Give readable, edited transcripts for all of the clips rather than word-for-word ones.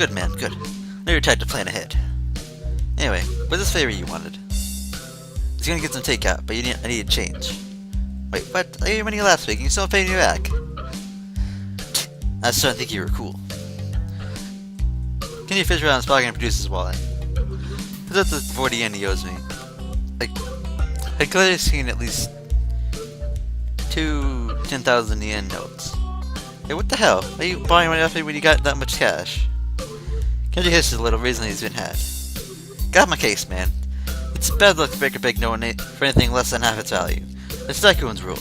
Good, man, good. Now you're tied to plan ahead. Anyway, what's this favor you wanted? It's gonna get some takeout, but I need a change. Wait, what? I gave you money last week and you still paying me back. I was starting to think you were cool. Can you fish around his pocket and produce his wallet? It's up the 40 yen he owes me. I'd clearly seen at least two 10,000 yen notes. Hey, what the hell? Why are you borrowing money off me when you got that much cash? Can't you hiss a little reason he's been had? Got my case, man. It's bad luck to break a big no for anything less than half its value. It's Daikuin's rule.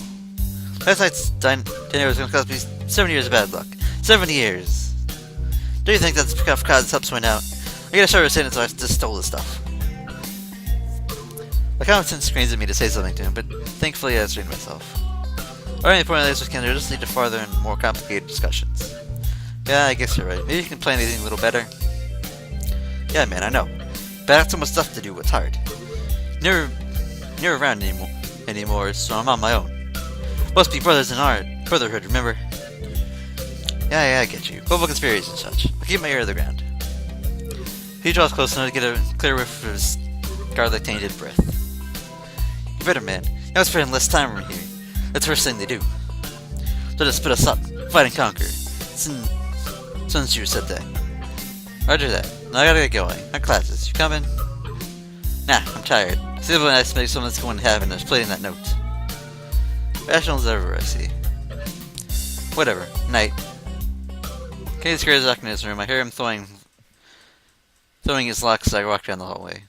Last night's dinner was going to cost me 7 years of bad luck. 7 years! Do you think that's enough cause to help someone out? I get a shorter sentence so I just stole the stuff. My common sense screams at me to say something to him, but thankfully I restrained myself. Or any point of this with Kendra just lead to farther and more complicated discussions. Yeah, I guess you're right. Maybe you can plan anything a little better. Yeah, man, I know. But I have so much stuff to do, it's hard. Never around anymore, so I'm on my own. Must be brothers in our brotherhood, remember? Yeah, I get you. Global conspiracies and such. I'll keep my ear to the ground. He draws close enough to get a clear whiff of his garlic-tainted breath. You better, man. Now it's spending less time around here. That's the first thing they do. So to split us up, fight and conquer. Sun Tzu said that. Roger that. Now I gotta get going. My classes. You coming? Nah, I'm tired. See when I make someone's going to heaven is playing that note. Rational as ever, I see. Whatever. Night. Kenny scares back in his room. I hear him throwing his locks as I walk down the hallway.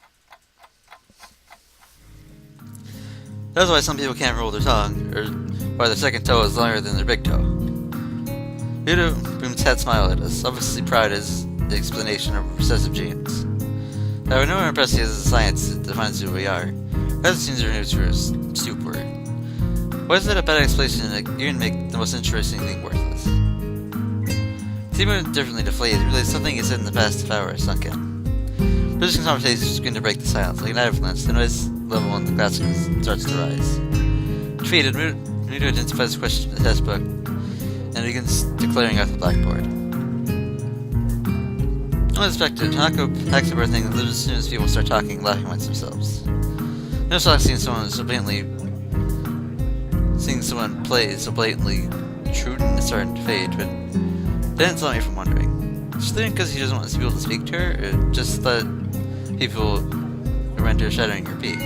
That's why some people can't roll their tongue, or why their second toe is longer than their big toe. Yudo Boom's head smiled at us, obviously proud as the explanation of recessive genes. However, no one impressed as the science that defines who we are. That seems renewed to a stupor. Why is that a bad explanation that even make the most interesting thing worthless? Seeming differently deflated, really something he said in the past hour sunk in. This conversation is going to break the silence. Like an avalanche, the noise level in the classroom starts to rise. Defeated, Muto identifies the question in the test book and begins declaring off the blackboard. Unexpected, Hanako packs up everything and leaves as soon as people start talking, laughing amongst themselves. No shock seeing someone play so blatantly true and it's starting to fade, but that didn't stop me from wondering. Is she leaving because he doesn't want people to speak to her, or just that people render shattering her peace?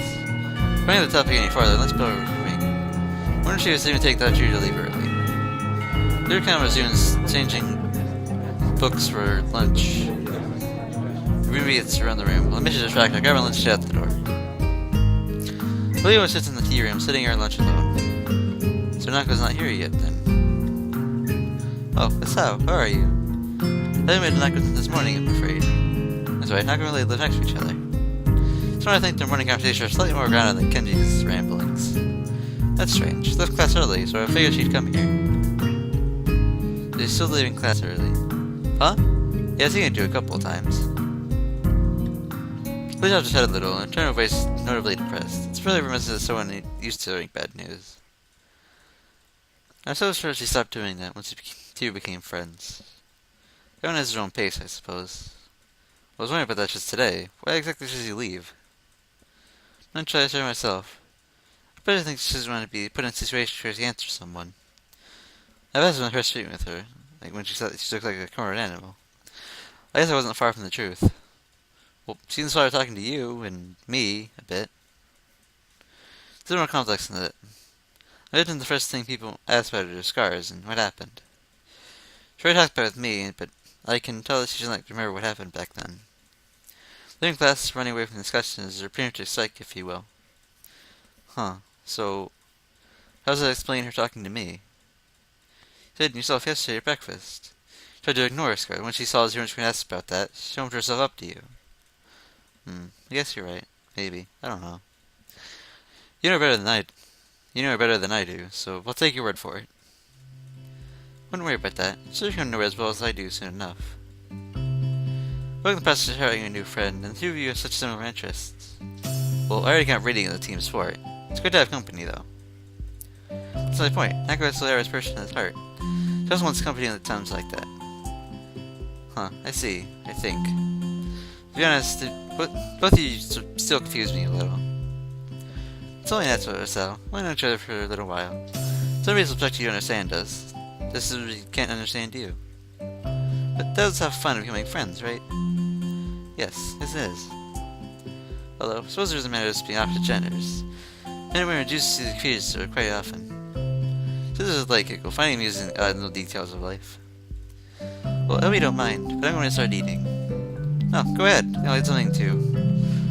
Going the topic any farther, let's go over for me. I wonder if she was even take that opportunity to leave early. Their camera resumes changing books for lunch. Roommates around the room. Well, the mission is distracted. I grab my lunch out the door. Leo sits in the tea room, sitting here lunch alone. So Nako's not here yet, then. Oh, Sao, how are you? I haven't met Nako this morning, I'm afraid. That's right, Nako and Leo live next to each other. So I think their morning conversations are slightly more grounded than Kenji's ramblings. That's strange. She left class early, so I figured she'd come here. She's still leaving class early. Huh? Yeah, I've seen her do a couple of times. Leo just head a little, and turned her voice notably depressed. It's really reminiscent of someone used to hearing bad news. I'm so sure she stopped doing that once the two became friends. Everyone has their own pace, I suppose. I was wondering about that just today. Why exactly should she leave? I'm not trying to say myself. I better think she doesn't want to be put in a situation where she answers someone. I've had some first treatment with her, like when she thought she looked like a cornered animal. I guess I wasn't far from the truth. Well, she even started talking to you and me a bit. It's a little more complex than that. I imagine the first thing people ask about are scars and what happened. She already talked about it with me, but I can tell that she doesn't like to remember what happened back then. Leaving class, running away from discussions is her premature psych, if you will. Huh. So, how does that explain her talking to me? You said yourself yesterday at breakfast. She tried to ignore her scar. When she saw zero and asked about that, she opened herself up to you. I guess you're right. Maybe. I don't know. You know better than I do, so I'll take your word for it. Wouldn't worry about that. Sure you're gonna know as well as I do soon enough. Welcome the process of having a new friend, and the two of you have such similar interests. Well, I already got reading in the team sport. It's good to have company, though. That's my point. Nako has the average person at his heart. She also wants company in the times like that. Huh, I see. I think. To be honest, both of you still confuse me a little. It's only natural, so we've known each other for a little while. Some reason expect you to understand us, just as we can't understand you. But those have fun of becoming friends, right? Yes, it is. Although, I suppose there's a matter of being opposite genders. And we're reduced to the confused quite often. So this is like it, finding amusing little details of life. Well, I hope you don't mind, but I'm going to start eating. No, go ahead. I'll eat something too.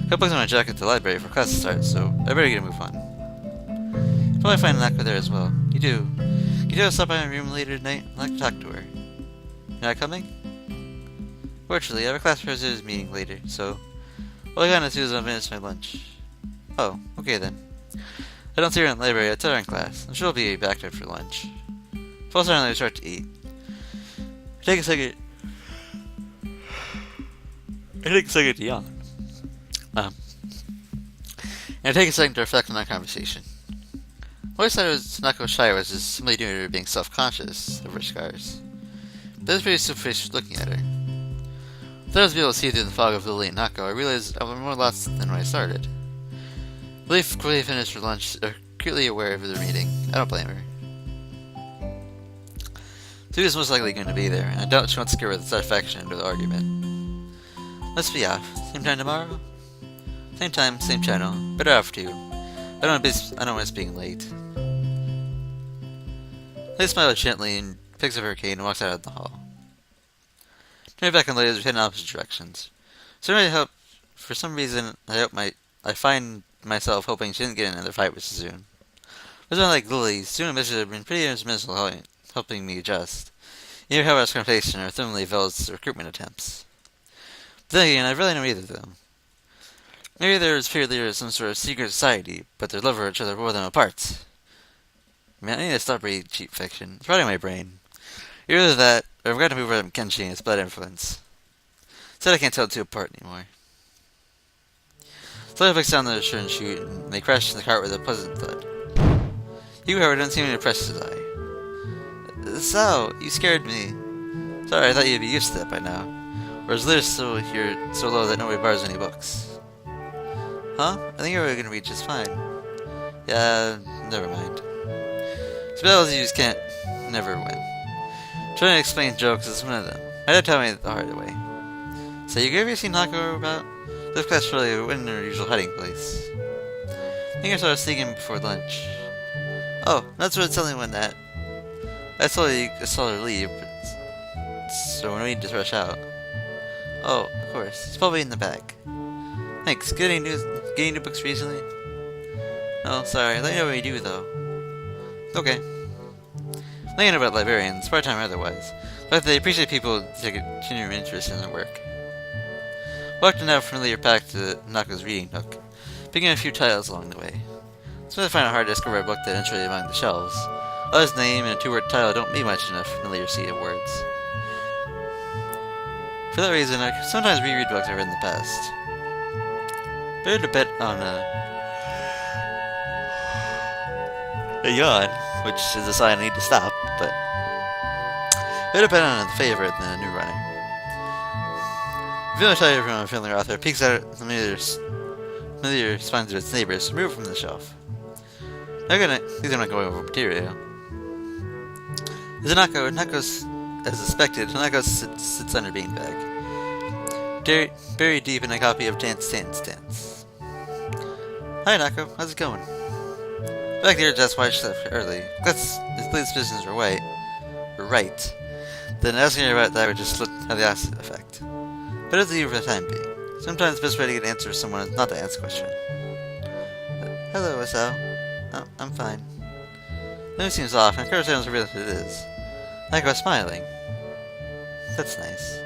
I got books on my jacket at the library for class to start, so I better get a move on. You'll probably find Nako there as well. You do. You do stop by my room later tonight? I'd like to talk to her. You're not coming? Fortunately, I have a class president's meeting later, so all I gotta do is finish my lunch. Oh, okay then. I don't see her in the library. I tell her in class. I'm sure I'll be back there for lunch. Plus, I start to eat. Take a second to yawn. And I take a second to reflect on that conversation. I always thought it was Katawa Shoujo was just simply doing her being self-conscious of her scars. But I was pretty superficial looking at her. I thought I was able to see through the fog of Lily and Nako. I realized I was more lost than when I started. Lily quickly finished her lunch, acutely aware of the meeting. I don't blame her. Sue is most likely going to be there, and I doubt she wants to get rid of the satisfaction into the argument. Let's be off. Same time tomorrow? Same time, same channel. Better off too. I don't want to being late. Lily smiles gently and picks up her cane and walks out of the hall. Turning back on Lily as we head in opposite directions. For some reason, I find myself hoping she didn't get in another fight with Suzuki. It's not like Lily. Suzuki and Bishop have been pretty instrumental helping me adjust. Either have our conversation or thinly veils recruitment attempts. But then again, I really know either of them. Maybe there's some sort of secret society, but they love each other more than apart. Man, I need to stop reading cheap fiction. It's rotting my brain. Either that, or I've got to move away from Kenshi and its bad influence. Said I can't tell the two apart anymore. So I fixed down the shirt and shoot, and they crashed in the cart with a pleasant thud. You, however, don't seem to impressed as I. So, you scared me. Sorry, I thought you'd be used to that by now. Or is Liz still here so low that nobody borrows any books? Huh? I think you're gonna read just fine. Yeah, never mind. Spells you just can't never win. Trying to explain jokes is one of them. I had to tell me the hard way. So you ever seen Nako about? This class really wasn't her usual hiding place. I think I saw her sneaking before lunch. Oh, that's what it's telling when that. I saw her leave, so we need to rush out. Oh, of course. It's probably in the back. Thanks. Getting new books recently? Oh, sorry. Let me know what you do, though. Okay. Let me know about librarians, part-time or otherwise. But they appreciate people take a genuine interest in their work. Walked a now familiar path to Nako's reading nook, picking a few titles along the way. Sometimes I find it hard to discover a book that enters among the shelves. His name and a two-word title don't mean much in a familiar sea of words. For that reason, I sometimes reread books I've read in the past. Better to bet on a yawn, which is a sign I need to stop, but better bet on a favorite than a new runner. If you want to tell you from a familiar author, peeks out at familiar spines of its neighbors, removed from the shelf. These are not going over material. There's Nako's, as expected, Nako sits on her beanbag, buried deep in a copy of Dance, Dance, Dance. Hi, Nako. How's it going? Back there, just why she left early. Let's please business are right. Then asking her about that would just have the opposite effect. But it's easier for the time being. Sometimes the best way to get an answer to someone is not to ask a question. Hello, Asao. Oh, I'm fine. Then it seems off, and of course I don't realize what it is. Nako smiling. That's nice.